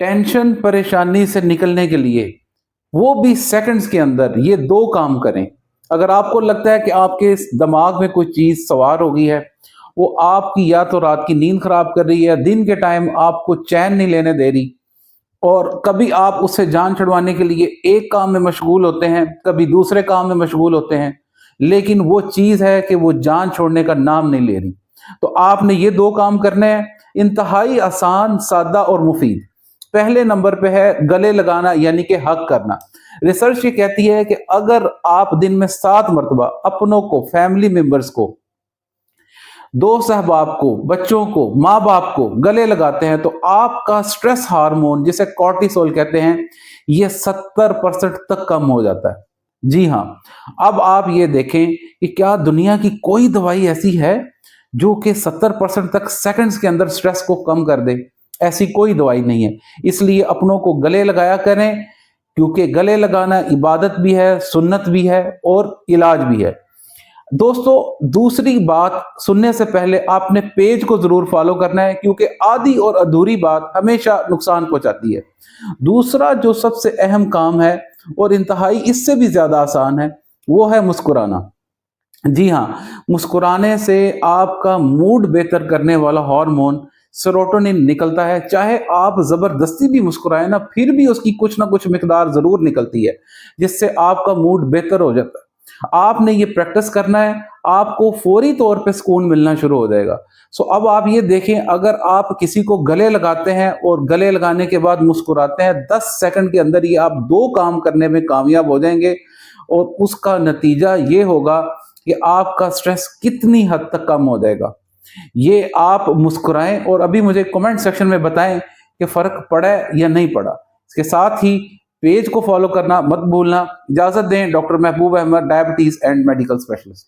Tension परेशानी से निकलने के लिए वो भी सेकंड्स के अंदर ये दो काम करें। अगर आपको लगता है कि आपके इस दिमाग में कोई चीज सवार हो गई है, वो आपकी या तो रात की नींद खराब कर रही है, दिन के टाइम आपको चैन नहीं लेने दे रही, और कभी आप उससे जान छुड़वाने के लिए एक काम में मशगूल होते हैं, कभी दूसरे काम में मशगूल होते हैं, लेकिन वो चीज है कि वो जान छोड़ने का नाम नहीं ले रही। तो आपने ये दो काम करने हैं, इंतहाई आसान, सादा और मुफीद। पहले नंबर पे है गले लगाना, यानी कि हक करना। रिसर्च ये कहती है कि अगर आप दिन में 7 मरतबा अपनों को, फैमिली मेंबर्स को, दोस्त अहबाब को, बच्चों को, माँ बाप को गले लगाते हैं, तो आपका स्ट्रेस हार्मोन, जिसे कॉर्टिसोल कहते हैं, ये 70% तक कम हो जाता है। जी हाँ। अब आप ये देखें कि क्या दुनिया की कोई दवाई ऐसी है जो कि 70% तक सेकंड्स के अंदर स्ट्रेस को कम कर दे? ऐसी कोई दवाई नहीं है। इसलिए अपनों को गले लगाया करें, क्योंकि गले लगाना इबादत भी है, सुन्नत भी है और इलाज भी है। दोस्तों, दूसरी बात, सुनने से पहले आपने पेज को जरूर फॉलो करना है, क्योंकि आधी और अधूरी बात हमेशा नुकसान पहुंचाती है। दूसरा जो सबसे अहम काम है और इंतहाई इससे भी ज्यादा आसान है, वो है मुस्कुराना। जी हाँ, मुस्कुराने से आपका मूड बेहतर करने वाला हार्मोन सेरोटोनिन निकलता है। चाहे आप जबरदस्ती भी मुस्कुराए ना, फिर भी उसकी कुछ ना कुछ मिकदार जरूर निकलती है, जिससे आपका मूड बेहतर हो जाता है। आपने ये प्रैक्टिस करना है, आपको फौरी तौर पे सुकून मिलना शुरू हो जाएगा। सो अब आप ये देखें, अगर आप किसी को गले लगाते हैं और गले लगाने के बाद मुस्कुराते हैं, 10 सेकंड के अंदर ये आप दो काम करने में कामयाब हो जाएंगे, और उसका नतीजा ये होगा कि आपका स्ट्रेस कितनी हद तक कम हो जाएगा। ये आप मुस्कुराएं और अभी मुझे कमेंट सेक्शन में बताएं कि फर्क पड़ा है या नहीं पड़ा। इसके साथ ही पेज को फॉलो करना मत भूलना। इजाजत दें, doctor Mehboob Ahmed, diabetes and medical specialist.